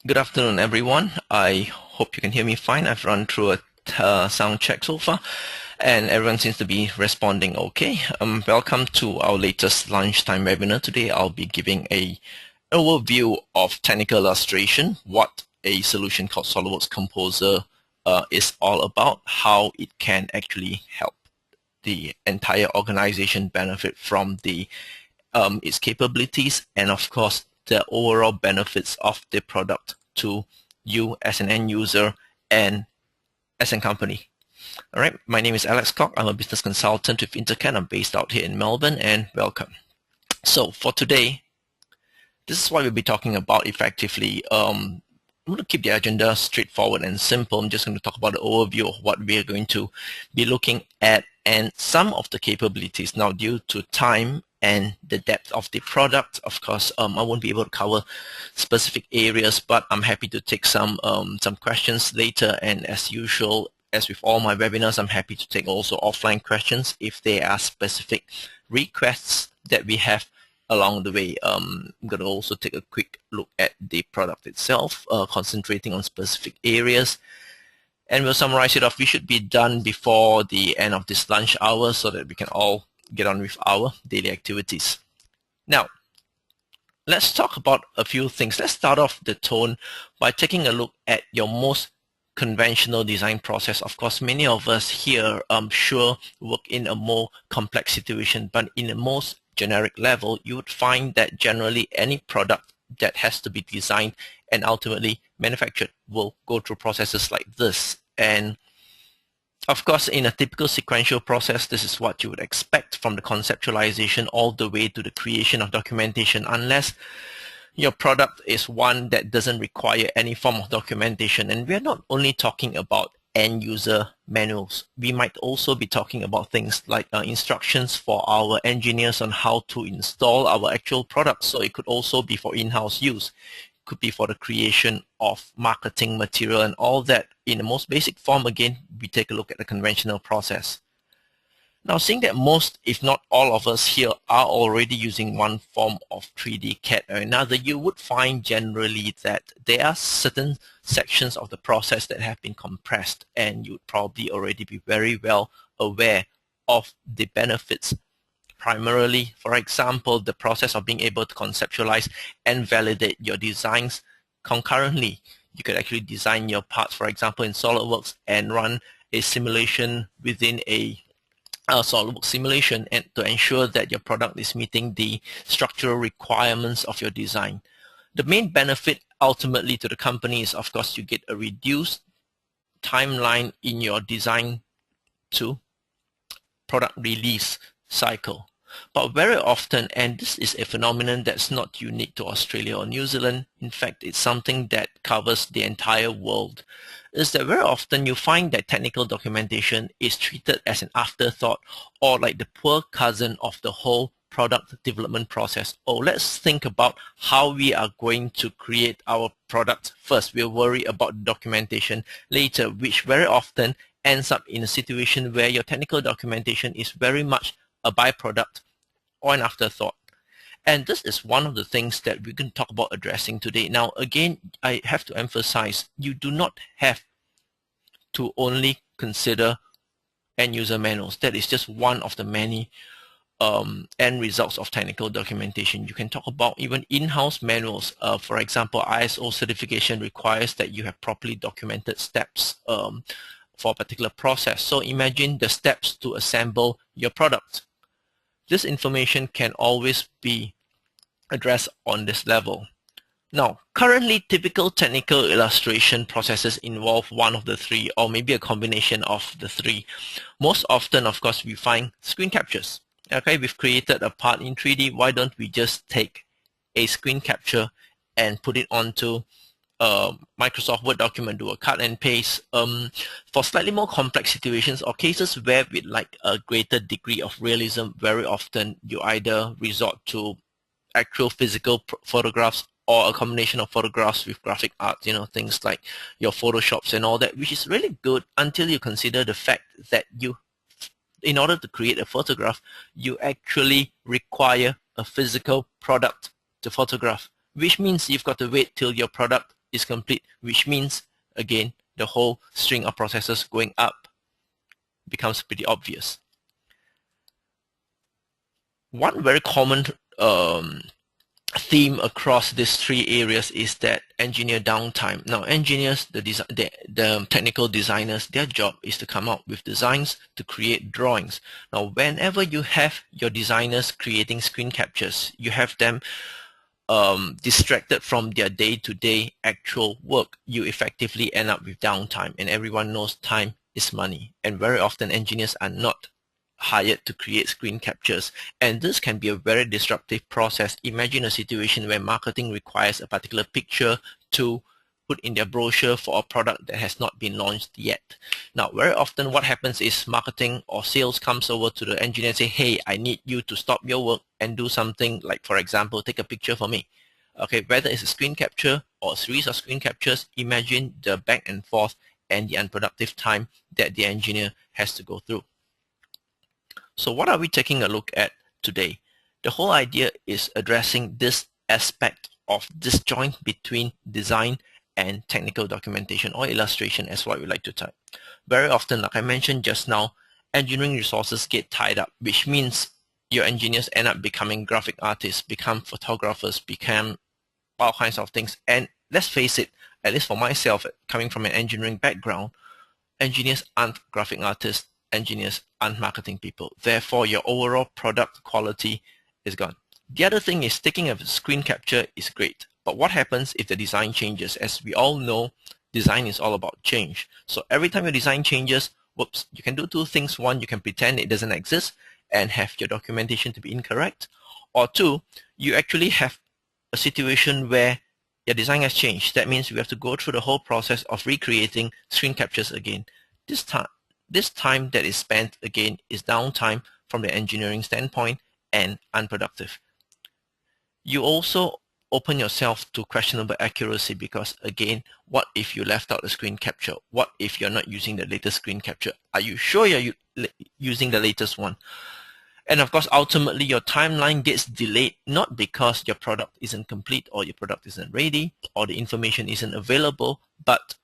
Good afternoon, everyone. I hope you can hear me fine. I've run through a sound check so far, and everyone seems to be responding okay. Welcome to our latest lunchtime webinar. Today, I'll be giving an overview of technical illustration, what a solution called SolidWorks Composer is all about, how it can actually help the entire organization benefit from its capabilities, and of course the overall benefits of the product to you as an end user and as a company. All right, my name is Alex Koch. I'm a business consultant with Intercad. I'm based out here in Melbourne, and welcome. So for today, this is what we'll be talking about effectively. I'm going to keep the agenda straightforward and simple. I'm just going to talk about the overview of what we're going to be looking at and some of the capabilities. Now, due to time and the depth of the product, of course, I won't be able to cover specific areas, but I'm happy to take some questions later. And as usual, as with all my webinars, I'm happy to take also offline questions if there are specific requests that we have along the way. I'm going to also take a quick look at the product itself, concentrating on specific areas. And we'll summarize it off. We should be done before the end of this lunch hour so that we can all get on with our daily activities. Now, let's talk about a few things. Let's start off the tone by taking a look at your most conventional design process. Of course, many of us here, I'm sure, work in a more complex situation, but in the most generic level, you would find that generally any product that has to be designed and ultimately manufactured will go through processes like this. And of course, in a typical sequential process, this is what you would expect from the conceptualization all the way to the creation of documentation, unless your product is one that doesn't require any form of documentation. And we're not only talking about end user manuals. We might also be talking about things like instructions for our engineers on how to install our actual products. So it could also be for in-house use. It could be for the creation of marketing material and all that. In the most basic form, again, we take a look at the conventional process. Now, seeing that most, if not all of us here are already using one form of 3D CAD or another, you would find generally that there are certain sections of the process that have been compressed, and you'd probably already be very well aware of the benefits. Primarily, for example, the process of being able to conceptualize and validate your designs concurrently. You could actually design your parts, for example, in SolidWorks and run a simulation within a SolidWorks simulation and to ensure that your product is meeting the structural requirements of your design. The main benefit ultimately to the company is, of course, you get a reduced timeline in your design to product release cycle. But very often, and this is a phenomenon that's not unique to Australia or New Zealand, in fact, it's something that covers the entire world, is that very often you find that technical documentation is treated as an afterthought or like the poor cousin of the whole product development process. Oh, let's think about how we are going to create our product first. We'll worry about documentation later, which very often ends up in a situation where your technical documentation is very much a byproduct or an afterthought. And this is one of the things that we're going to talk about addressing today. Now, again, I have to emphasize, you do not have to only consider end user manuals. That is just one of the many end results of technical documentation. You can talk about even in-house manuals. For example, ISO certification requires that you have properly documented steps for a particular process. So imagine the steps to assemble your product. This information can always be addressed on this level. Now, currently, typical technical illustration processes involve one of the three, or maybe a combination of the three. Most often, of course, we find screen captures. Okay, we've created a part in 3D. Why don't we just take a screen capture and put it onto Microsoft Word document, do a cut and paste. For slightly more complex situations or cases where with like a greater degree of realism, very often you either resort to actual physical photographs or a combination of photographs with graphic art, things like your Photoshops and all that, which is really good until you consider the fact that in order to create a photograph, you actually require a physical product to photograph, which means you've got to wait till your product is complete, which means, again, the whole string of processes going up becomes pretty obvious. One very common theme across these three areas is that engineer downtime. Now, engineers, the technical designers, their job is to come up with designs, to create drawings. Now, whenever you have your designers creating screen captures, you have them distracted from their day-to-day actual work, you effectively end up with downtime, and everyone knows time is money, and very often engineers are not hired to create screen captures, and this can be a very disruptive process. Imagine a situation where marketing requires a particular picture to put in their brochure for a product that has not been launched yet. Now, very often what happens is marketing or sales comes over to the engineer and say, hey, I need you to stop your work and do something like, for example, take a picture for me. Okay, whether it's a screen capture or a series of screen captures, imagine the back and forth and the unproductive time that the engineer has to go through. So what are we taking a look at today? The whole idea is addressing this aspect of disjoint between design and technical documentation, or illustration as what we like to type. Very often, like I mentioned just now, engineering resources get tied up, which means your engineers end up becoming graphic artists, become photographers, become all kinds of things. And let's face it, at least for myself, coming from an engineering background, engineers aren't graphic artists, engineers aren't marketing people. Therefore, your overall product quality is gone. The other thing is taking a screen capture is great, but what happens if the design changes? As we all know, design is all about change. So every time your design changes, whoops, you can do two things. One, you can pretend it doesn't exist and have your documentation to be incorrect. Or two, you actually have a situation where your design has changed. That means you have to go through the whole process of recreating screen captures again. This time that is spent again is downtime from the engineering standpoint and unproductive. You also open yourself to questionable accuracy because, again, what if you left out a screen capture? What if you're not using the latest screen capture? Are you sure you're using the latest one? And of course, ultimately, your timeline gets delayed not because your product isn't complete or your product isn't ready or the information isn't available, but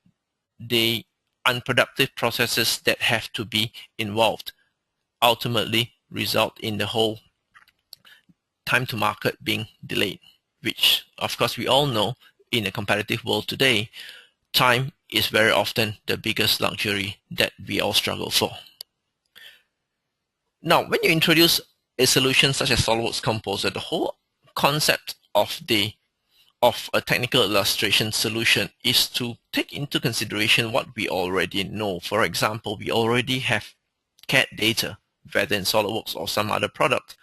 the unproductive processes that have to be involved ultimately result in the whole time to market being delayed, which of course we all know in a competitive world today, time is very often the biggest luxury that we all struggle for. Now, when you introduce a solution such as SolidWorks Composer, the whole concept of a technical illustration solution is to take into consideration what we already know. For example, we already have CAD data, whether in SolidWorks or some other product,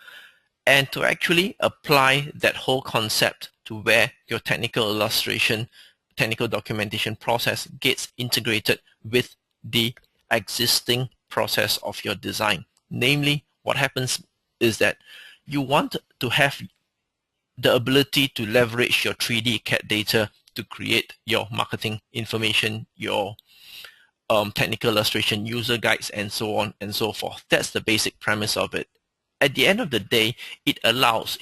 and to actually apply that whole concept to where your technical illustration, technical documentation process gets integrated with the existing process of your design. Namely, what happens is that you want to have the ability to leverage your 3D CAD data to create your marketing information, your technical illustration, user guides, and so on and so forth. That's the basic premise of it. At the end of the day, it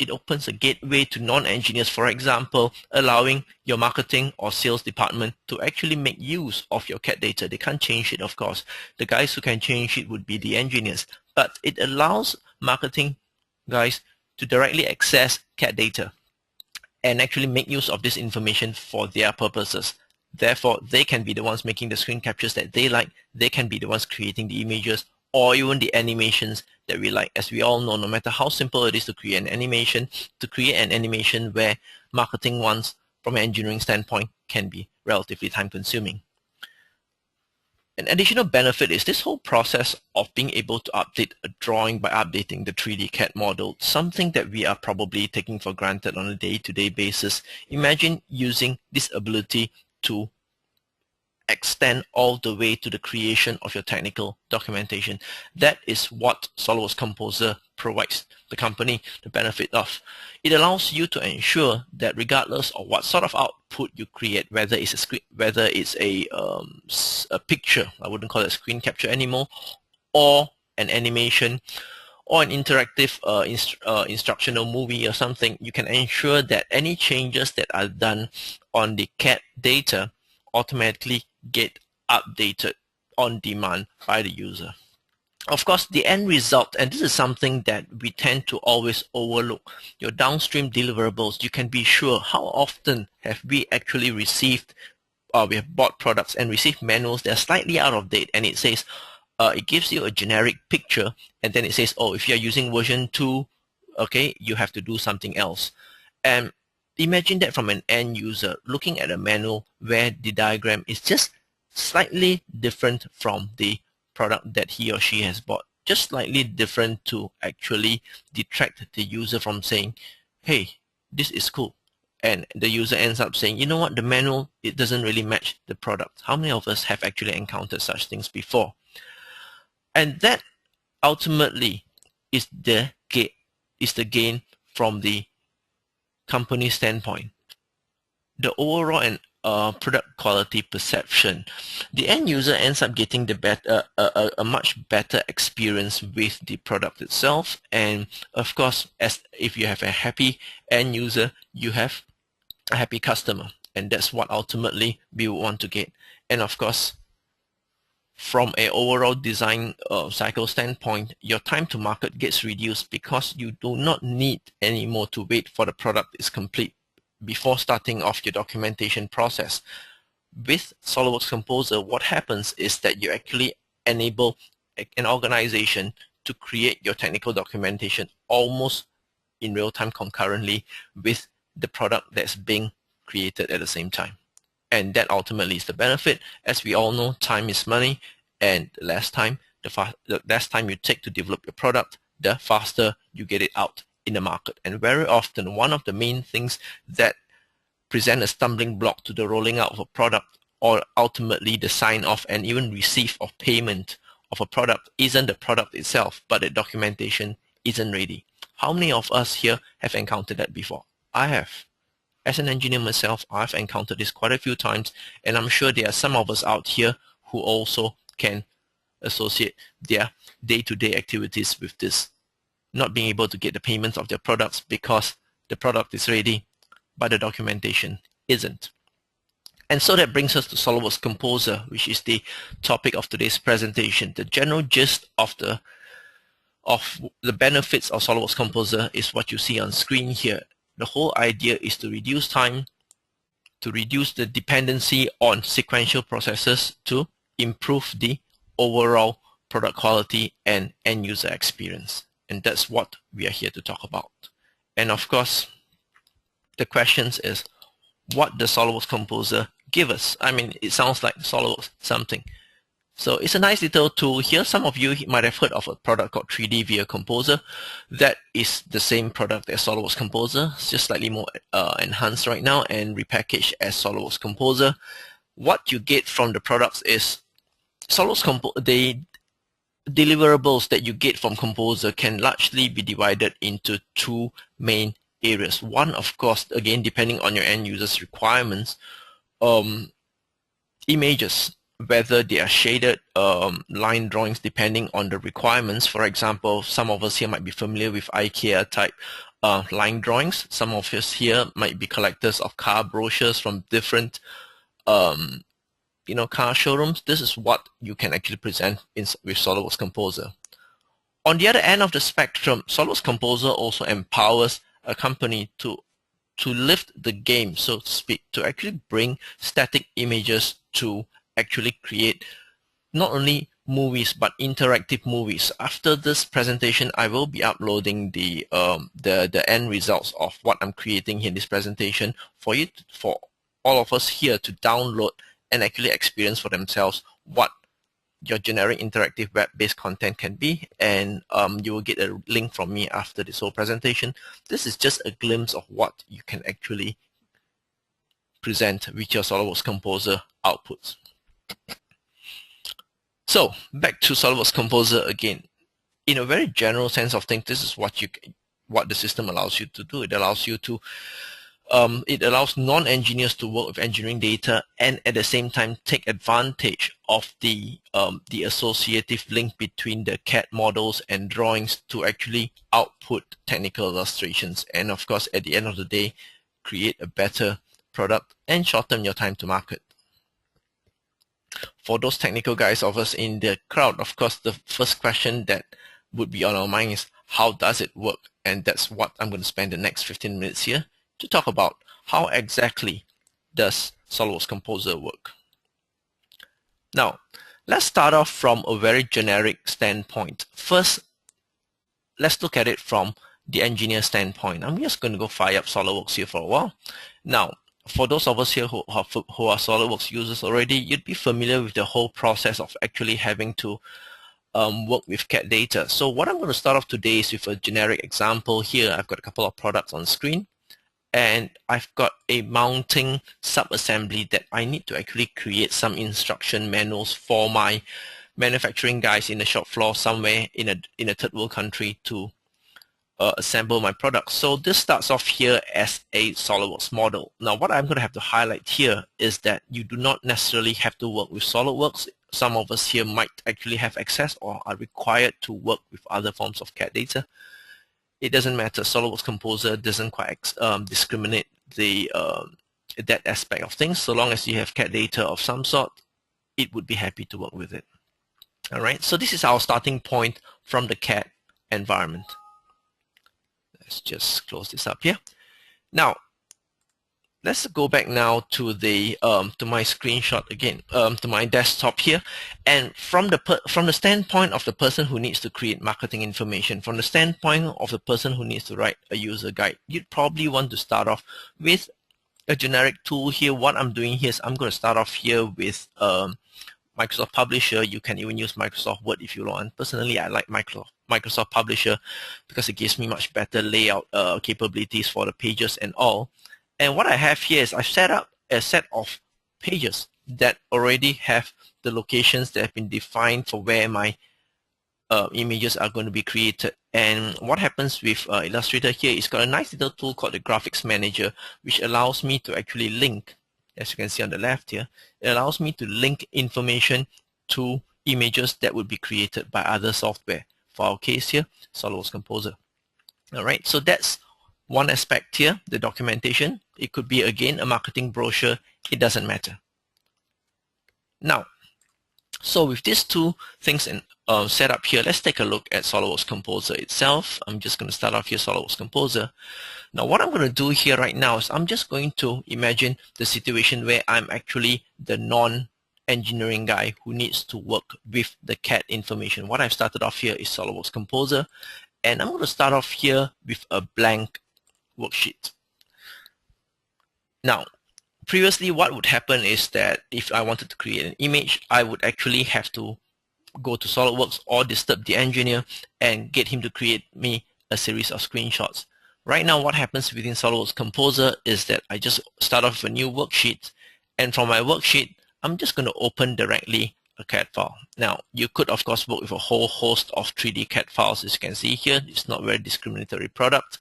opens a gateway to non-engineers, for example, allowing your marketing or sales department to actually make use of your CAD data. They can't change it, of course. The guys who can change it would be the engineers. But it allows marketing guys to directly access CAD data and actually make use of this information for their purposes. Therefore, they can be the ones making the screen captures that they like. They can be the ones creating the images or even the animations that we like. As we all know, no matter how simple it is to create an animation, where marketing wants from an engineering standpoint can be relatively time consuming. An additional benefit is this whole process of being able to update a drawing by updating the 3D CAD model, something that we are probably taking for granted on a day-to-day basis. Imagine using this ability to extend all the way to the creation of your technical documentation. That is what SolidWorks Composer provides the company the benefit of. It allows you to ensure that regardless of what sort of output you create, whether it's a screen, whether it's a picture, I wouldn't call it a screen capture anymore, or an animation, or an interactive instructional movie or something, you can ensure that any changes that are done on the CAD data automatically get updated on demand by the user. Of course, the end result, and this is something that we tend to always overlook, your downstream deliverables, you can be sure how often have we actually received, we have bought products and received manuals that are slightly out of date, and it says, it gives you a generic picture, and then it says, oh, if you're using version 2, okay, you have to do something else. And imagine that from an end user looking at a manual where the diagram is just slightly different from the product that he or she has bought, just slightly different to actually detract the user from saying, hey, this is cool. And the user ends up saying, you know what, the manual, it doesn't really match the product. How many of us have actually encountered such things before? And that ultimately is the gain from the company standpoint. The overall and product quality perception. The end user ends up getting a much better experience with the product itself. And of course, as if you have a happy end user, you have a happy customer. And that's what ultimately we want to get. And of course, from an overall design cycle standpoint, your time to market gets reduced because you do not need anymore to wait for the product is complete before starting off your documentation process. With SolidWorks Composer, what happens is that you actually enable an organization to create your technical documentation almost in real time concurrently with the product that's being created at the same time. And that ultimately is the benefit. As we all know, time is money, and the less time you take to develop your product, the faster you get it out in the market. And very often, one of the main things that present a stumbling block to the rolling out of a product, or ultimately the sign off and even receive of payment of a product, isn't the product itself, but the documentation isn't ready. How many of us here have encountered that before? I have. As an engineer myself, I've encountered this quite a few times, and I'm sure there are some of us out here who also can associate their day-to-day activities with this, not being able to get the payments of their products because the product is ready, but the documentation isn't. And so that brings us to SolidWorks Composer, which is the topic of today's presentation. The general gist of the benefits of SolidWorks Composer is what you see on screen here. The whole idea is to reduce time, to reduce the dependency on sequential processes, to improve the overall product quality and end user experience. And that's what we are here to talk about. And of course, the question is, what does SolidWorks Composer give us? I mean, it sounds like SolidWorks something. So it's a nice little tool here. Some of you might have heard of a product called 3D via Composer. That is the same product as SolidWorks Composer. It's just slightly more enhanced right now and repackaged as SolidWorks Composer. What you get from the products is the deliverables that you get from Composer can largely be divided into two main areas. One, of course, again, depending on your end user's requirements, images, whether they are shaded line drawings depending on the requirements. For example, some of us here might be familiar with IKEA type line drawings. Some of us here might be collectors of car brochures from different car showrooms. This is what you can actually present with SolidWorks Composer. On the other end of the spectrum, SolidWorks Composer also empowers a company to lift the game, so to speak, to actually bring static images to actually create not only movies but interactive movies. After this presentation, I will be uploading the end results of what I'm creating here in this presentation for all of us here to download and actually experience for themselves what your generic interactive web-based content can be, and you will get a link from me after this whole presentation. This is just a glimpse of what you can actually present with your SolidWorks Composer outputs. So back to SolidWorks Composer again. In a very general sense of things, this is what the system allows you to do. It allows you to It allows non-engineers to work with engineering data and at the same time take advantage of the associative link between the CAD models and drawings to actually output technical illustrations, and of course at the end of the day create a better product and shorten your time to market. For those technical guys of us in the crowd, of course the first question that would be on our mind is, how does it work? And that's what I'm going to spend the next 15 minutes here to talk about. How exactly does SolidWorks Composer work? Now, let's start off from a very generic standpoint. First, let's look at it from the engineer standpoint. I'm just going to go fire up SolidWorks here for a while. Now, for those of us here who are SolidWorks users already, you'd be familiar with the whole process of actually having to work with CAD data. So what I'm going to start off today is with a generic example here. I've got a couple of products on screen, and I've got a mounting sub-assembly that I need to actually create some instruction manuals for my manufacturing guys in the shop floor somewhere in a third world country to assemble my product. So this starts off here as a SolidWorks model. Now what I'm going to have to highlight here is that you do not necessarily have to work with SolidWorks. Some of us here might actually have access or are required to work with other forms of CAD data. It doesn't matter. SolidWorks Composer doesn't quite discriminate that aspect of things. So long as you have CAD data of some sort, it would be happy to work with it. All right. So this is our starting point from the CAD environment. Let's just close this up here. Now, let's go back now to the to my screenshot again, to my desktop here, and from the standpoint of the person who needs to create marketing information, from the standpoint of the person who needs to write a user guide, you'd probably want to start off with a generic tool here. What I'm doing here is I'm going to start off here with Microsoft Publisher. You can even use Microsoft Word if you want. Personally, I like Microsoft Publisher because it gives me much better layout capabilities for the pages and all. And what I have here is I've set up a set of pages that already have the locations that have been defined for where my images are going to be created. And what happens with Illustrator here is got a nice little tool called the Graphics Manager, which allows me to actually link, as you can see on the left here, it allows me to link information to images that would be created by other software. For our case here, SolidWorks Composer. All right, so that's one aspect here, the documentation. It could be, again, a marketing brochure. It doesn't matter. Now, so with these two things set up here, let's take a look at SolidWorks Composer itself. I'm just going to start off here, SolidWorks Composer. Now, what I'm going to do here right now is I'm just going to imagine the situation where I'm actually the non-engineering guy who needs to work with the CAD information. What I've started off here is SolidWorks Composer, and I'm going to start off here with a blank worksheet. Now, previously what would happen is that if I wanted to create an image, I would actually have to go to SolidWorks or disturb the engineer and get him to create me a series of screenshots. Right now what happens within SolidWorks Composer is that I just start off with a new worksheet, and from my worksheet I'm just going to open directly a CAD file. Now you could of course work with a whole host of 3D CAD files. As you can see here, it's not a very discriminatory product.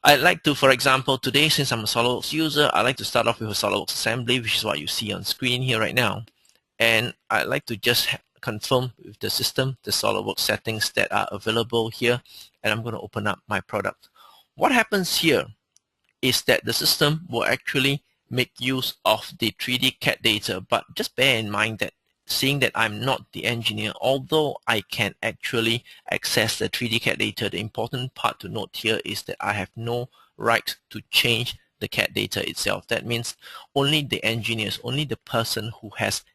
I'd like to, for example, today, since I'm a SolidWorks user, I like to start off with a SolidWorks assembly, which is what you see on screen here right now. And I'd like to just confirm with the system the SolidWorks settings that are available here, and I'm going to open up my product. What happens here is that the system will actually make use of the 3D CAD data, but just bear in mind that seeing that I'm not the engineer, although I can actually access the 3D CAD data, the important part to note here is that I have no right to change the CAD data itself. That means only the engineers, only the person who has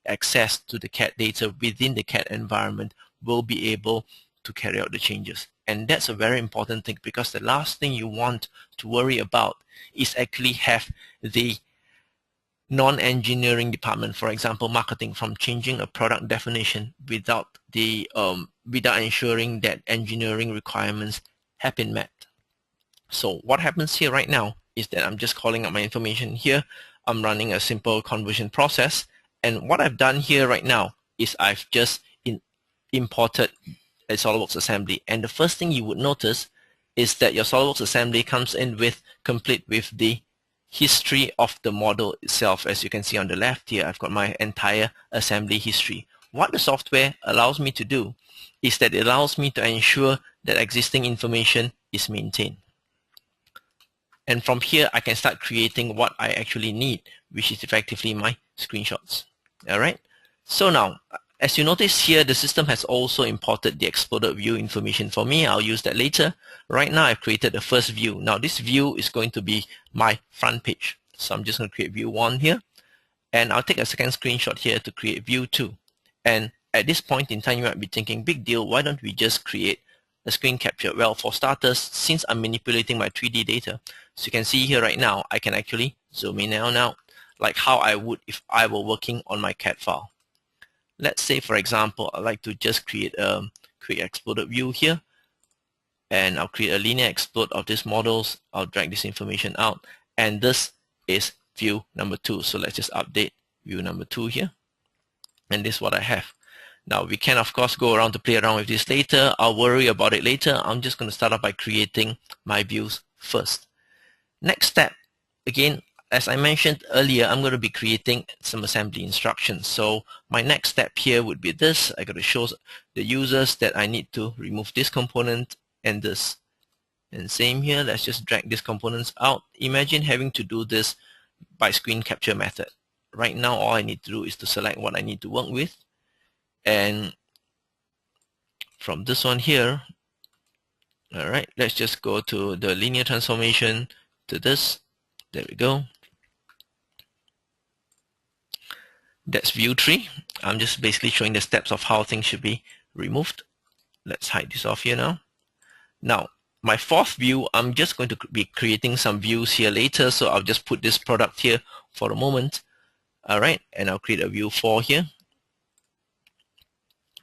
access to the CAD data within the CAD environment will be able to carry out the changes. And that's a very important thing, because the last thing you want to worry about is actually have the non-engineering department, for example marketing, from changing a product definition without ensuring that engineering requirements have been met. So what happens here right now is that I'm just calling up my information here. I'm running a simple conversion process, and what I've done here right now is I've just imported a SolidWorks assembly. And the first thing you would notice is that your SolidWorks assembly comes in complete with the history of the model itself. As you can see on the left here, I've got my entire assembly history. What the software allows me to do is that it allows me to ensure that existing information is maintained. And from here, I can start creating what I actually need, which is effectively my screenshots. All right. So now, as you notice here, the system has also imported the exploded view information for me. I'll use that later. Right now, I've created the first view. Now, this view is going to be my front page. So I'm just going to create view 1 here. And I'll take a second screenshot here to create view 2. And at this point in time, you might be thinking, big deal, why don't we just create a screen capture? Well, for starters, since I'm manipulating my 3D data, so you can see here right now, I can actually zoom in now, like how I would if I were working on my CAD file. Let's say, for example, I'd like to just create a quick exploded view here, and I'll create a linear explode of these models. I'll drag this information out, and this is view number 2. So let's just update view number 2 here, and this is what I have. Now, we can, of course, go around to play around with this later. I'll worry about it later. I'm just going to start off by creating my views first. Next step, again, as I mentioned earlier, I'm going to be creating some assembly instructions. So my next step here would be this. I got to show the users that I need to remove this component and this. And same here, let's just drag these components out. Imagine having to do this by screen capture method. Right now, all I need to do is to select what I need to work with. And from this one here, all right, let's just go to the linear transformation to this. There we go. That's view 3. I'm just basically showing the steps of how things should be removed. Let's hide this off here now. Now, my fourth view, I'm just going to be creating some views here later, so I'll just put this product here for a moment. All right, and I'll create a view 4 here.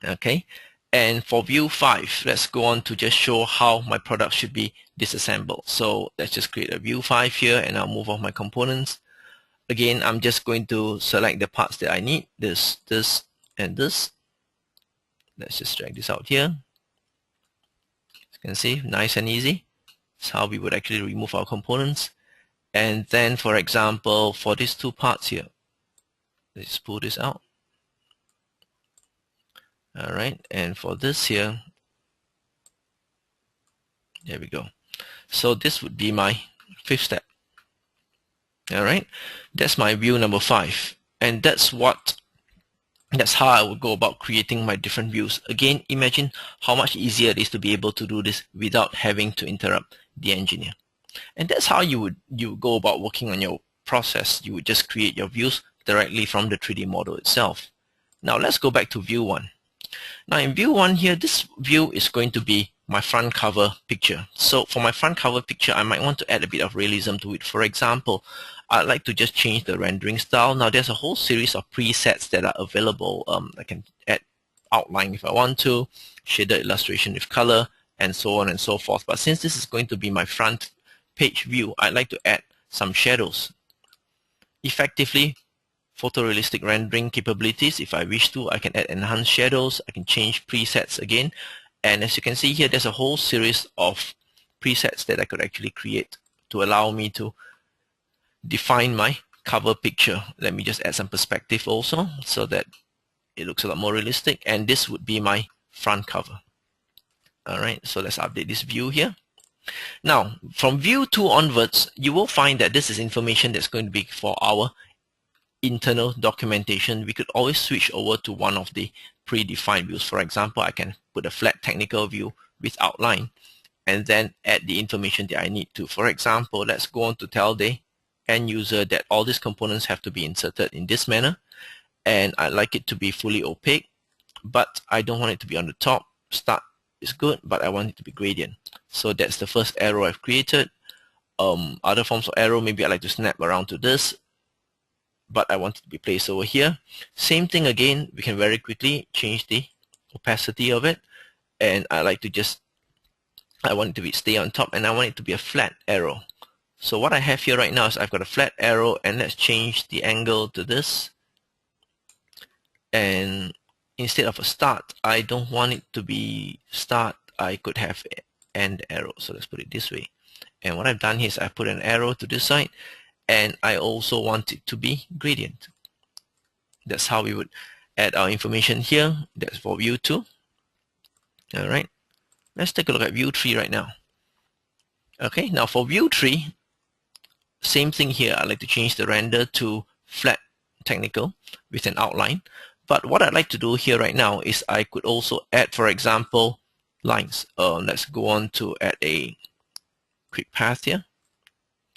Okay, and for view 5, let's go on to just show how my product should be disassembled. So let's just create a view 5 here, and I'll move off my components. Again, I'm just going to select the parts that I need, this, and this. Let's just drag this out here. As you can see, nice and easy. That's how we would actually remove our components. And then, for example, for these 2 parts here, let's pull this out. All right, and for this here, there we go. So this would be my 5th step. All right, that's my view number 5, and that's how I would go about creating my different views. Again, imagine how much easier it is to be able to do this without having to interrupt the engineer. And that's how you would go about working on your process. You would just create your views directly from the 3D model itself. Now let's go back to view 1. Now in view 1 here, this view is going to be my front cover picture. So for my front cover picture, I might want to add a bit of realism to it. For example, I'd like to just change the rendering style. Now there's a whole series of presets that are available. I can add outline if I want to, shader illustration with color, and so on and so forth. But since this is going to be my front page view, I'd like to add some shadows. Effectively, photorealistic rendering capabilities. If I wish to, I can add enhanced shadows. I can change presets again. And as you can see here, there's a whole series of presets that I could actually create to allow me to define my cover picture. Let me just add some perspective also so that it looks a lot more realistic. And this would be my front cover. All right, so let's update this view here. Now, from view 2 onwards, you will find that this is information that's going to be for our internal documentation. We could always switch over to one of the predefined views. For example, I can put a flat technical view with outline and then add the information that I need to. For example, let's go on to tell the end user that all these components have to be inserted in this manner, and I'd like it to be fully opaque, but I don't want it to be on the top. Start is good, but I want it to be gradient. So that's the first arrow I've created. Other forms of arrow, maybe I like to snap around to this, but I want it to be placed over here. Same thing again, we can very quickly change the opacity of it, and I like to just, I want it to stay on top, and I want it to be a flat arrow. So what I have here right now is I've got a flat arrow, and let's change the angle to this. And instead of a start, I don't want it to be start. I could have and the arrow. So let's put it this way. And what I've done here is I put an arrow to this side, and I also want it to be gradient. That's how we would add our information here. That's for view 2. All right. Let's take a look at view 3 right now. Okay, now for view 3, same thing here. I'd like to change the render to flat technical with an outline. But what I'd like to do here right now is I could also add, for example, lines. Let's go on to add a quick path here.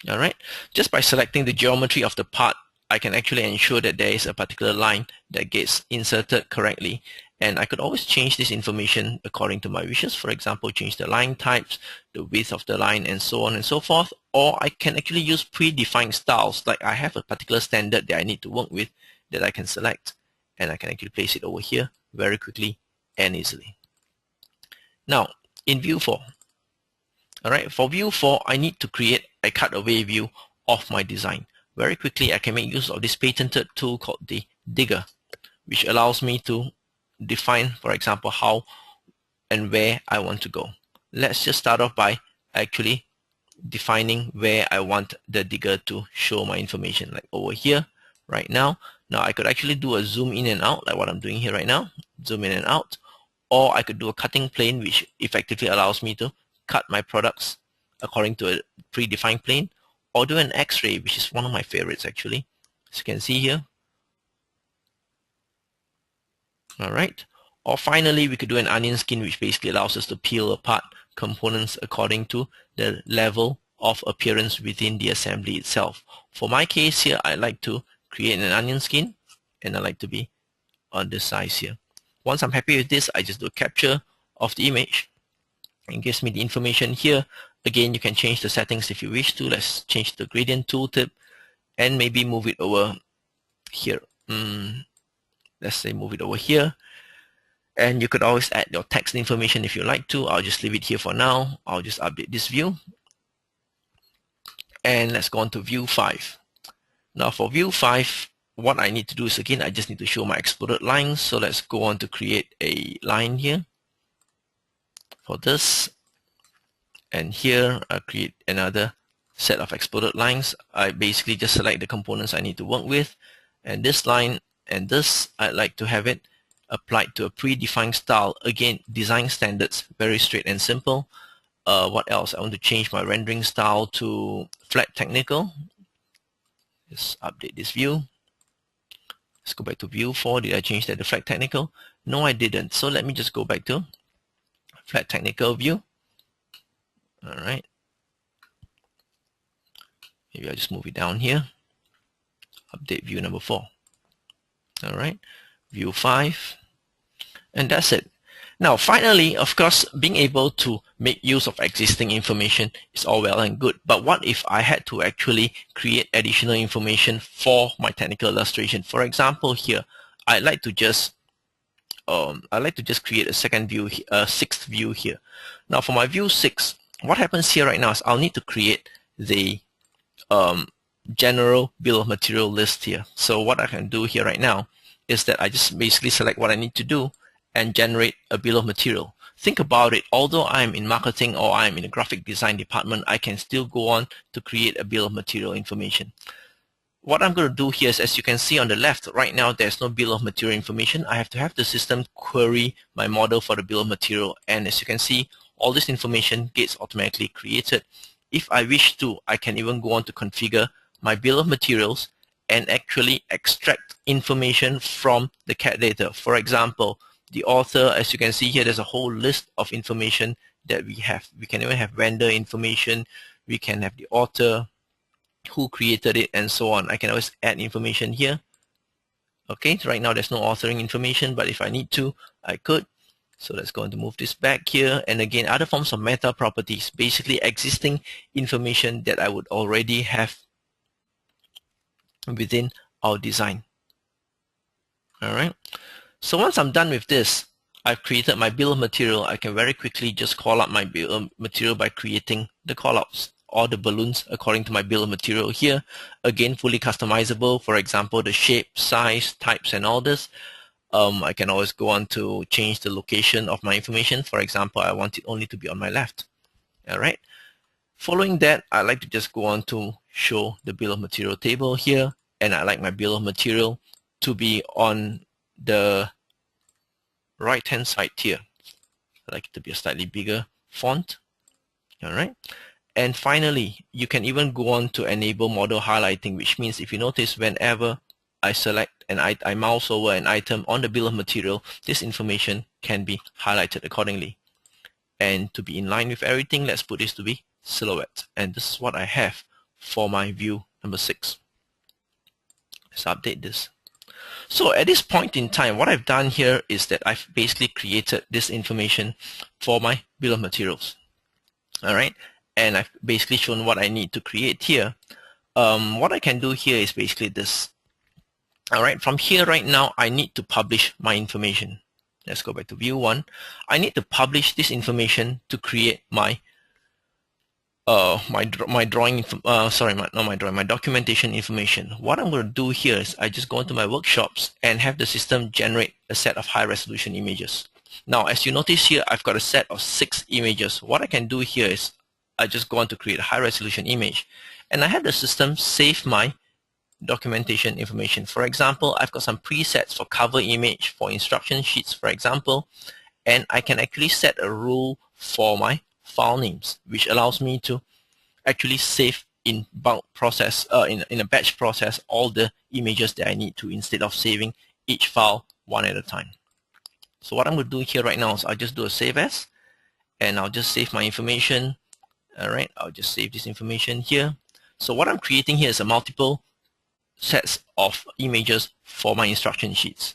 All right, just by selecting the geometry of the part, I can actually ensure that there is a particular line that gets inserted correctly. And I could always change this information according to my wishes. For example, change the line types, the width of the line, and so on and so forth. Or I can actually use predefined styles. Like I have a particular standard that I need to work with that I can select. And I can actually place it over here very quickly and easily. Now, in view 4. All right, for view 4, I need to create a cutaway view of my design. Very quickly, I can make use of this patented tool called the digger, which allows me to define, for example, how and where I want to go. Let's just start off by actually defining where I want the digger to show my information, like over here right now. Now I could actually do a zoom in and out, like what I'm doing here right now, zoom in and out, or I could do a cutting plane, which effectively allows me to cut my products according to a predefined plane, or do an X-ray, which is one of my favorites actually, as you can see here. All right. Or finally, we could do an onion skin, which basically allows us to peel apart components according to the level of appearance within the assembly itself. For my case here, I like to create an onion skin, and I like to be on this size here. Once I'm happy with this, I just do a capture of the image. It gives me the information here. Again, you can change the settings if you wish to. Let's change the gradient tooltip and maybe move it over here. Let's say move it over here. And you could always add your text information if you like to. I'll just leave it here for now. I'll just update this view. And let's go on to view 5. Now for view 5, what I need to do is, again, I just need to show my exploded lines. So let's go on to create a line here for this. And here I'll create another set of exploded lines. I basically just select the components I need to work with. And this line and this, I'd like to have it applied to a predefined style. Again, design standards, very straight and simple. What else? I want to change my rendering style to flat technical. Just update this view. Let's go back to view 4. Did I change that to flat technical? No, I didn't. So let me just go back to flat technical view. All right. Maybe I'll just move it down here. Update view number 4. All right. View 5. And that's it. Now, finally, of course, being able to make use of existing information is all well and good. But what if I had to actually create additional information for my technical illustration? For example, here, I'd like to just create a second view, a sixth view here. Now, for my view 6, what happens here right now is I'll need to create the general bill of material list here. So what I can do here right now is that I just basically select what I need to do and generate a bill of material. Think about it. Although I'm in marketing or I'm in the graphic design department, I can still go on to create a bill of material information. What I'm going to do here is, as you can see on the left, right now there's no bill of material information. I have to have the system query my model for the bill of material. And as you can see, all this information gets automatically created. If I wish to, I can even go on to configure my bill of materials and actually extract information from the CAD data. For example, the author, as you can see here, there's a whole list of information that we have. We can even have vendor information. We can have the author, who created it, and so on. I can always add information here. Okay, so right now there's no authoring information, but if I need to, I could. So let's go on to move this back here. And again, other forms of meta properties, basically existing information that I would already have within our design. All right. So once I'm done with this, I've created my bill of material. I can very quickly just call up my bill of material by creating the callouts or the balloons according to my bill of material here. Again, fully customizable. For example, the shape, size, types, and all this. I can always go on to change the location of my information. For example, I want it only to be on my left. All right. Following that, I like to just go on to show the bill of material table here, and I like my bill of material to be on the right hand side here. I like it to be a slightly bigger font. All right. And finally, you can even go on to enable model highlighting, which means if you notice, whenever I select and I mouse over an item on the bill of material, this information can be highlighted accordingly. And to be in line with everything, let's put this to be silhouette. And this is what I have for my view number 6. Let's update this. So at this point in time, what I've done here is that I've basically created this information for my bill of materials. All right. And I've basically shown what I need to create here. What I can do here is basically this. All right. From here right now, I need to publish my information. Let's go back to view 1. I need to publish this information to create my my documentation information. What I'm going to do here is I just go into my workshops and have the system generate a set of high resolution images. Now, as you notice here, I've got a set of 6 images. What I can do here is I just go on to create a high resolution image, and I have the system save my documentation information. For example, I've got some presets for cover image, for instruction sheets, for example, and I can actually set a rule for my file names, which allows me to actually save in bulk process, in a batch process, all the images that I need to, instead of saving each file one at a time. So what I'm going to do here right now is I'll just do a save as, and I'll just save my information. All right, I'll just save this information here. So what I'm creating here is a multiple sets of images for my instruction sheets.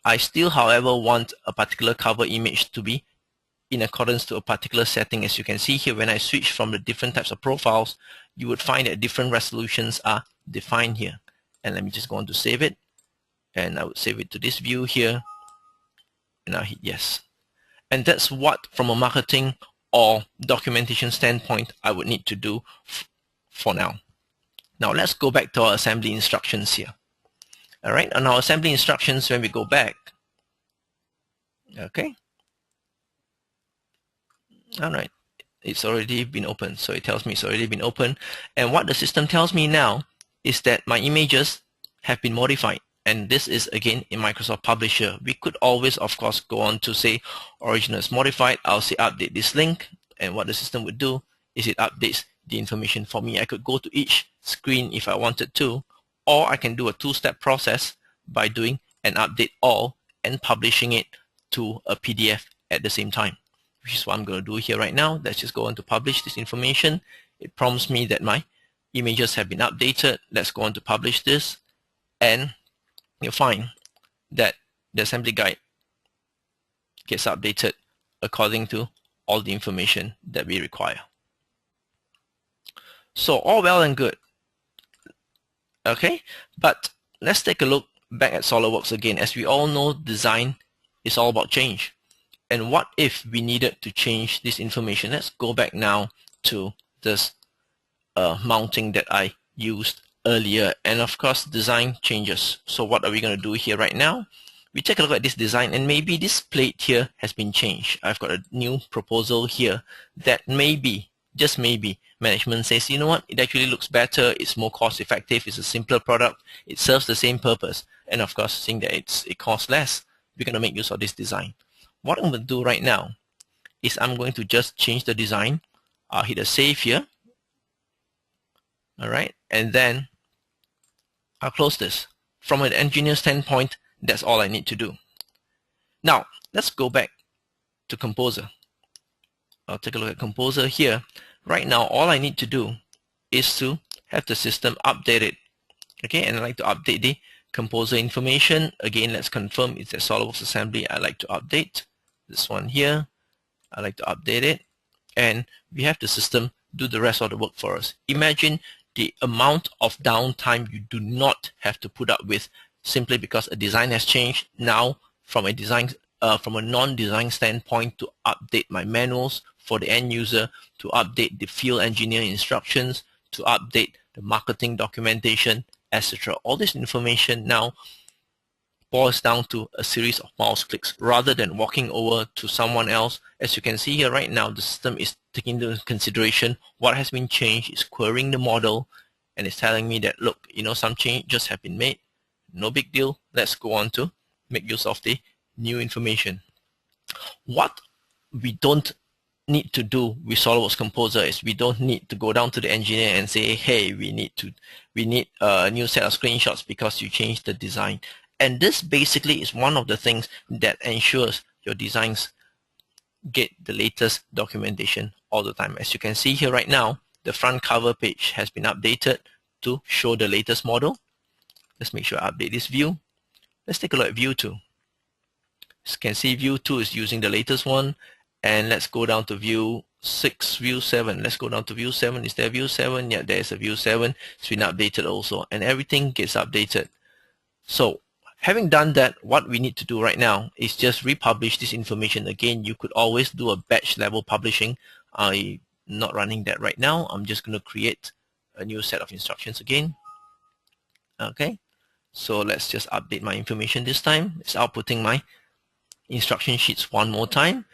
I still, however, want a particular cover image to be in accordance to a particular setting. As you can see here, when I switch from the different types of profiles, you would find that different resolutions are defined here. And let me just go on to save it, and I would save it to this view here, and I'll hit yes. And that's what, from a marketing or documentation standpoint, I would need to do for now. Now let's go back to our assembly instructions here. All right, on our assembly instructions, when we go back, okay, all right, it's already been opened. So it tells me it's already been opened. And what the system tells me now is that my images have been modified. And this is again in Microsoft Publisher. We could always, of course, go on to say original is modified. I'll say update this link. And what the system would do is it updates the information for me. I could go to each screen if I wanted to, or I can do a 2-step process by doing an update all and publishing it to a PDF at the same time, which is what I'm going to do here right now. Let's just go on to publish this information. It prompts me that my images have been updated. Let's go on to publish this, and you'll find that the assembly guide gets updated according to all the information that we require. So all well and good. Okay, but let's take a look back at SolidWorks again. As we all know, design is all about change. And what if we needed to change this information? Let's go back now to this mounting that I used earlier. And of course, design changes. So what are we going to do here right now? We take a look at this design, and maybe this plate here has been changed. I've got a new proposal here that maybe, just maybe, management says, you know what, it actually looks better, it's more cost effective, it's a simpler product, it serves the same purpose. And of course, seeing that it costs less, we're going to make use of this design. What I'm going to do right now is I'm going to just change the design. I'll hit a save here. All right, and then I'll close this. From an engineer standpoint, that's all I need to do. Now, let's go back to Composer. I'll take a look at Composer here. Right now, all I need to do is to have the system update it. Okay, and I like to update the Composer information. Again, let's confirm it's a SolidWorks assembly. I like to update this one here. I like to update it, and we have the system do the rest of the work for us. Imagine the amount of downtime you do not have to put up with simply because a design has changed. Now, from a non-design standpoint, to update my manuals for the end user, to update the field engineer instructions, to update the marketing documentation, etc. All this information now boils down to a series of mouse clicks rather than walking over to someone else. As you can see here right now, the system is taking into consideration what has been changed, it's querying the model, and it's telling me that, look, some changes have been made. No big deal. Let's go on to make use of the new information. What we don't need to do with SolidWorks Composer is we don't need to go down to the engineer and say, hey, we need a new set of screenshots because you changed the design. And this basically is one of the things that ensures your designs get the latest documentation all the time. As you can see here right now, the front cover page has been updated to show the latest model. Let's make sure I update this view. Let's take a look at view 2. As you can see, view 2 is using the latest one. And let's go down to view 6, view 7. Let's go down to view 7. Is there view 7? Yeah, there's a view 7. It's been updated also. And everything gets updated. So having done that, what we need to do right now is just republish this information again. You could always do a batch level publishing. I'm not running that right now. I'm just going to create a new set of instructions again. Okay, so let's just update my information this time. It's outputting my instruction sheets one more time.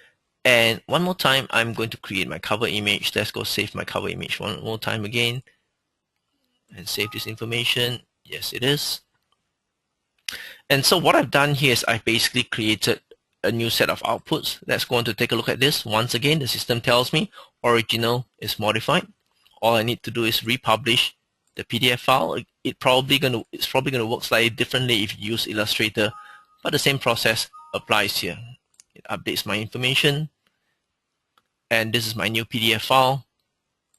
And one more time, I'm going to create my cover image. Let's go save my cover image one more time again. And save this information. Yes, it is. And so what I've done here is I've basically created a new set of outputs. Let's go on to take a look at this. Once again, the system tells me original is modified. All I need to do is republish the PDF file. It's probably going to work slightly differently if you use Illustrator, but the same process applies here. It updates my information, and this is my new PDF file,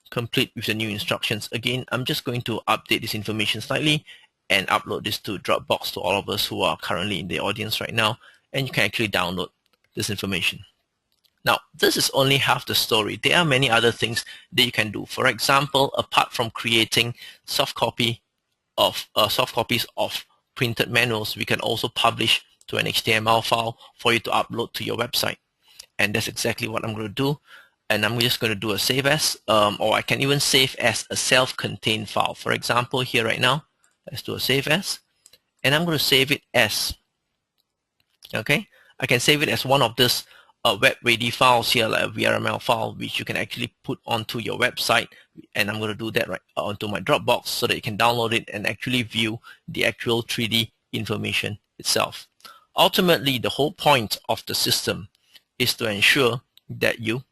complete with the new instructions. Again, I'm just going to update this information slightly and upload this to Dropbox to all of us who are currently in the audience right now, and you can actually download this information. Now, this is only half the story. There are many other things that you can do. For example, apart from creating soft copies of printed manuals, we can also publish to an HTML file for you to upload to your website. And that's exactly what I'm going to do. And I'm just going to do a save as, or I can even save as a self-contained file. For example, here right now, let's do a save as, and I'm going to save it as, okay, I can save it as one of this web-ready files here, like a VRML file, which you can actually put onto your website. And I'm going to do that right onto my Dropbox so that you can download it and actually view the actual 3D information itself. Ultimately, the whole point of the system is to ensure that you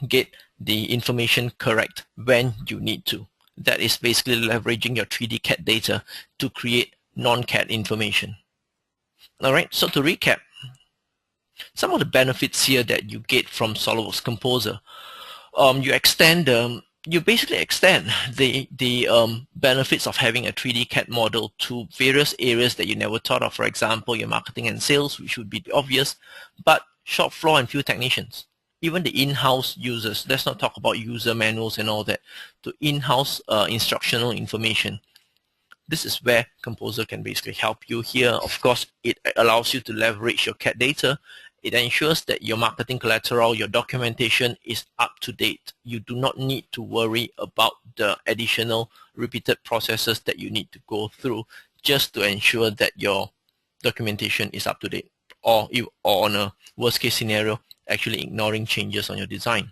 get the information correct when you need to. That is basically leveraging your 3D CAD data to create non-CAD information. All right, so to recap, some of the benefits here that you get from SolidWorks Composer, you basically extend the benefits of having a 3D CAD model to various areas that you never thought of. For example, your marketing and sales, which would be obvious, but shop floor and field technicians, even the in-house users. Let's not talk about user manuals and all that. To in-house instructional information. This is where Composer can basically help you here. Of course, it allows you to leverage your CAD data. It ensures that your marketing collateral, your documentation is up to date. You do not need to worry about the additional repeated processes that you need to go through just to ensure that your documentation is up to date, or on a worst case scenario, actually ignoring changes on your design.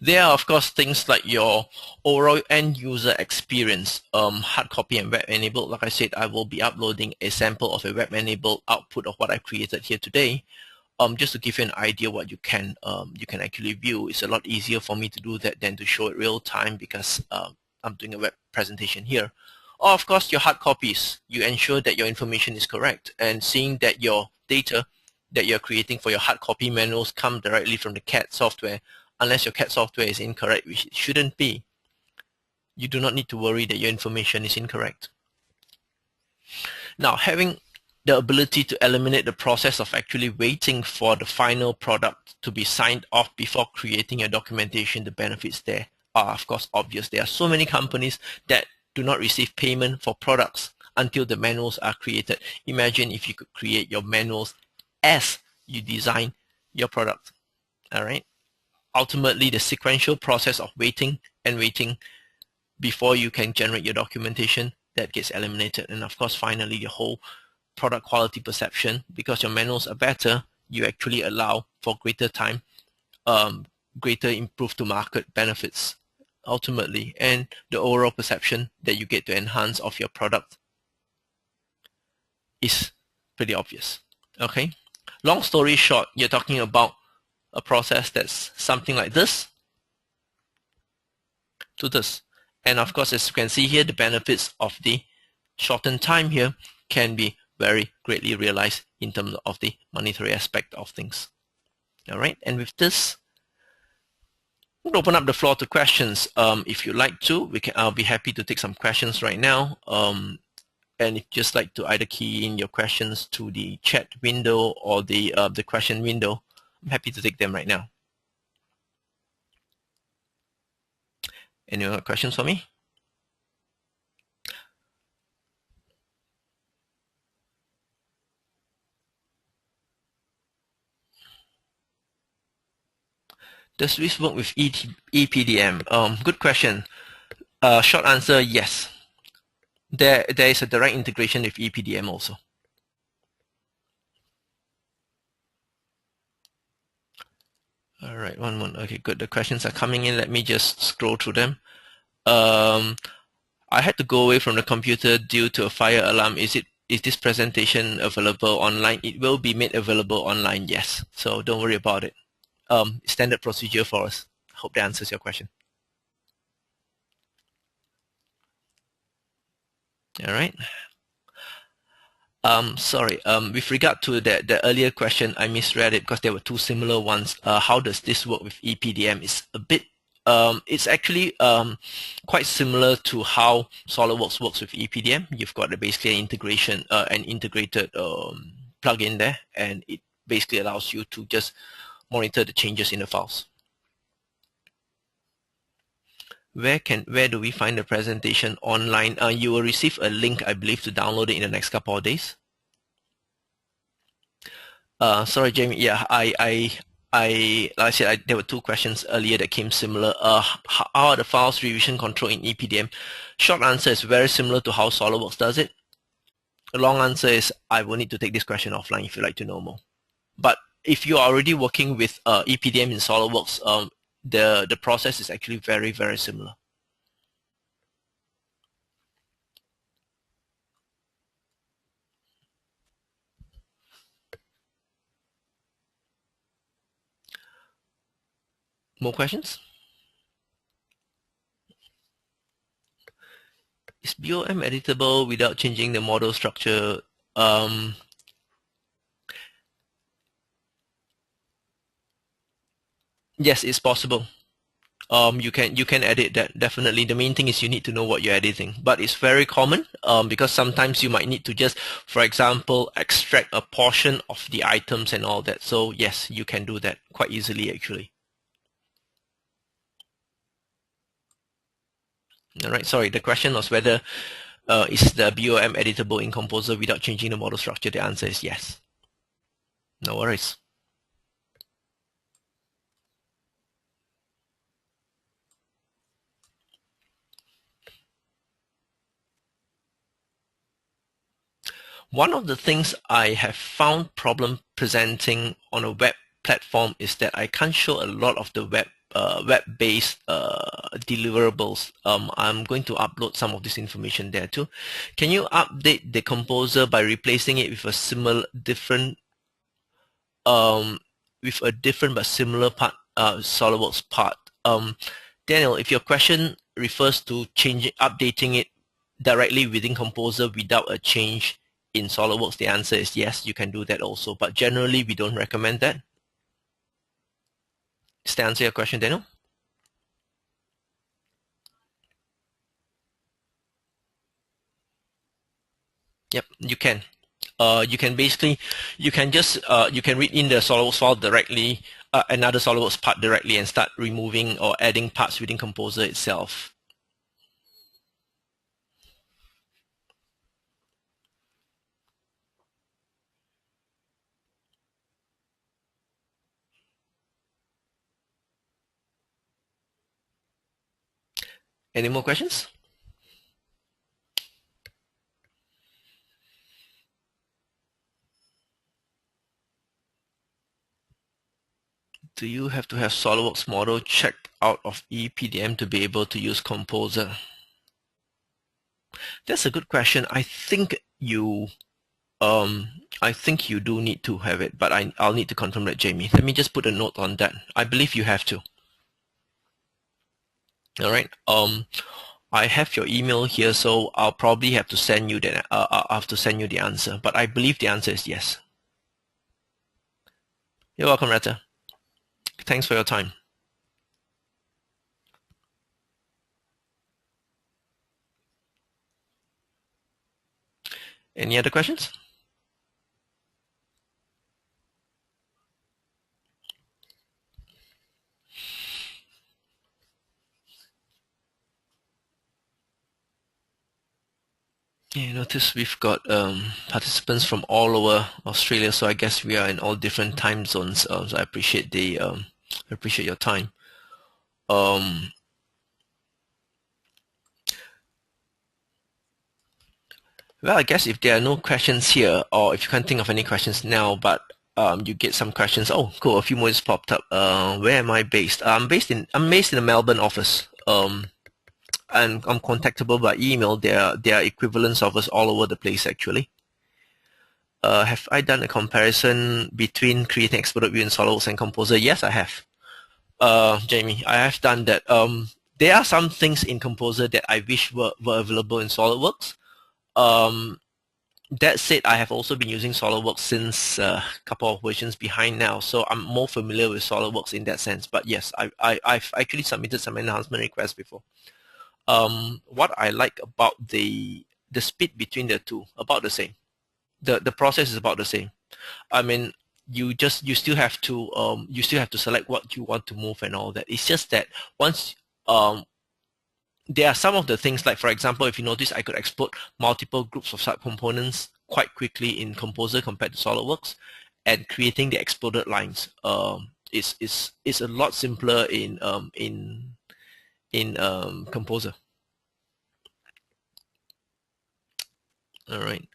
There are, of course, things like your overall end user experience, hard copy and web enabled. Like I said, I will be uploading a sample of a web enabled output of what I created here today, just to give you an idea what you can actually view. It's a lot easier for me to do that than to show it real time because I'm doing a web presentation here. Or, of course, your hard copies. You ensure that your information is correct, and seeing that your data that you're creating for your hard copy manuals come directly from the CAD software. Unless your CAD software is incorrect, which it shouldn't be, you do not need to worry that your information is incorrect. Now, having the ability to eliminate the process of actually waiting for the final product to be signed off before creating your documentation, the benefits there are, of course, obvious. There are so many companies that do not receive payment for products until the manuals are created. Imagine if you could create your manuals as you design your product. All right. Ultimately, the sequential process of waiting and waiting before you can generate your documentation, that gets eliminated. And of course, finally, the whole product quality perception. Because your manuals are better, you actually allow for greater time, greater improved to market benefits ultimately, and the overall perception that you get to enhance of your product is pretty obvious. Okay, long story short, you're talking about a process that's something like this to this. And of course, as you can see here, the benefits of the shortened time here can be very greatly realized in terms of the monetary aspect of things. All right, and with this, we'll open up the floor to questions. If you'd like to, I'll be happy to take some questions right now. And if you just like to either key in your questions to the chat window or the question window, I'm happy to take them right now. Any other questions for me? Does this work with EPDM? Good question. Short answer, yes. There is a direct integration with EPDM also. All right, one moment. Okay, good. The questions are coming in. Let me just scroll through them. I had to go away from the computer due to a fire alarm. Is this presentation available online? It will be made available online, yes. So don't worry about it. Standard procedure for us. Hope that answers your question. All right. Sorry. With regard to the earlier question, I misread it because there were two similar ones. How does this work with EPDM? It's a bit. It's actually quite similar to how SolidWorks works with EPDM. You've got basically an integration, an integrated plugin there, and it basically allows you to just monitor the changes in the files. Where do we find the presentation online? You will receive a link, I believe, to download it in the next couple of days. Sorry, Jamie. Yeah, like I said, there were two questions earlier that came similar. How are the files revision control in EPDM? Short answer is very similar to how SolidWorks does it. The long answer is I will need to take this question offline if you'd like to know more. But if you are already working with EPDM in SolidWorks, the process is actually very, very similar. More questions? Is BOM editable without changing the model structure? Yes, it's possible. You can edit that, definitely. The main thing is you need to know what you're editing, but it's very common because sometimes you might need to just, for example, extract a portion of the items and all that. So yes, you can do that quite easily actually. All right, sorry, the question was whether is the BOM editable in Composer without changing the model structure? The answer is yes. No worries. One of the things I have found problem presenting on a web platform is that I can't show a lot of the web-based deliverables. I'm going to upload some of this information there too. Can you update the Composer by replacing it with a different but similar part, SolidWorks part? Daniel, if your question refers to updating it directly within Composer without a change in SolidWorks, the answer is yes, you can do that also, but generally we don't recommend that. Does that answer your question, Daniel? Yep, you can. You can basically, you can just, you can read in the SolidWorks file directly, another SolidWorks part directly and start removing or adding parts within Composer itself. Any more questions? Do you have to have SolidWorks model checked out of EPDM to be able to use Composer? That's a good question. I think you do need to have it, but I'll need to confirm that, Jamie. Let me just put a note on that. I believe you have to. All right. I have your email here, so I'll probably have to send you the the answer. But I believe the answer is yes. You're welcome, Retta. Thanks for your time. Any other questions? Yeah, notice we've got participants from all over Australia, so I guess we are in all different time zones. So I appreciate your time. Well, I guess if there are no questions here, or if you can't think of any questions now, but you get some questions. Oh, cool! A few more just popped up. Where am I based? I'm based in the Melbourne office. And I'm contactable by email. There are equivalents of us all over the place, actually. Have I done a comparison between creating exploded view in SolidWorks and Composer? Yes, I have. Jamie, I have done that. There are some things in Composer that I wish were available in SolidWorks. That said, I have also been using SolidWorks since a couple of versions behind now, so I'm more familiar with SolidWorks in that sense. But yes, I've actually submitted some enhancement requests before. What I like about the speed between the two, about the same. The process is about the same. I mean, you still have to select what you want to move and all that. It's just that once there are some of the things, like for example, if you notice, I could export multiple groups of subcomponents quite quickly in Composer compared to SolidWorks, and creating the exploded lines is a lot simpler in Composer. All right.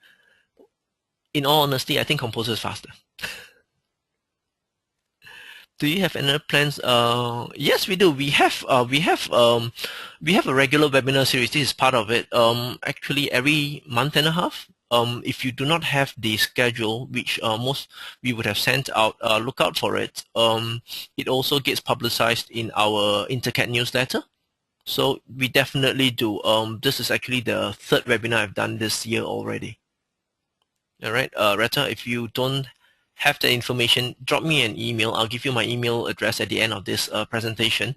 In all honesty, I think Composer is faster. Do you have any plans? Yes, we do. We have a regular webinar series. This is part of it. Actually, every month and a half. If you do not have the schedule, which most we would have sent out, look out for it. It also gets publicized in our Intercat newsletter. So we definitely do. This is actually the third webinar I've done this year already. All right, Retta, if you don't have the information, drop me an email. I'll give you my email address at the end of this presentation,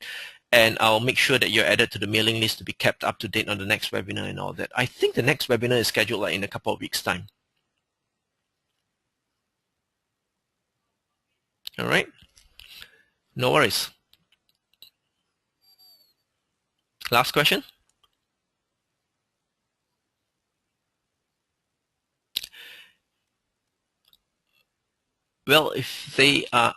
and I'll make sure that you're added to the mailing list to be kept up to date on the next webinar and all that. I think the next webinar is scheduled like in a couple of weeks' time. All right, no worries. Last question. Well, if there are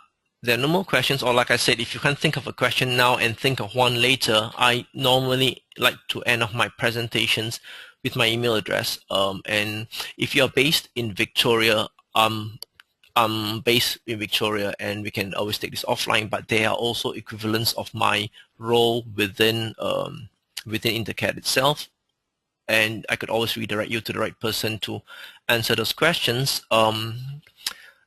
no more questions, or like I said, if you can't think of a question now and think of one later, I normally like to end off my presentations with my email address. And if you're based in Victoria, I'm based in Victoria, and we can always take this offline, but they are also equivalents of my role within Intercat itself. And I could always redirect you to the right person to answer those questions.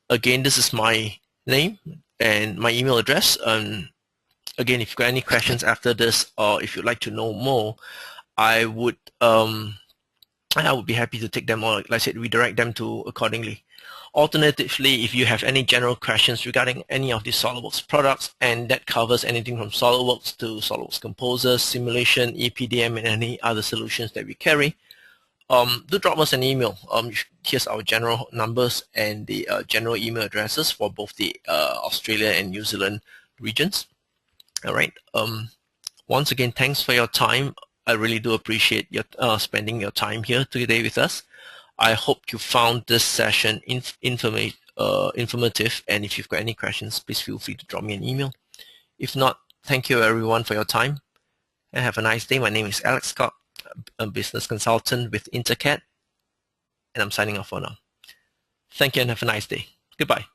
Again, this is my name and my email address. Again, if you've got any questions after this, or if you'd like to know more, I would be happy to take them, or like I said, redirect them to accordingly. Alternatively, if you have any general questions regarding any of these SolidWorks products, and that covers anything from SolidWorks to SolidWorks Composer, simulation, EPDM, and any other solutions that we carry, do drop us an email. Here's our general numbers and the general email addresses for both the Australia and New Zealand regions. All right. Once again, thanks for your time. I really do appreciate your spending your time here today with us. I hope you found this session informative. And if you've got any questions, please feel free to drop me an email. If not, thank you everyone for your time, and have a nice day. My name is Alex Scott, a business consultant with Intercat, and I'm signing off for now. Thank you and have a nice day. Goodbye.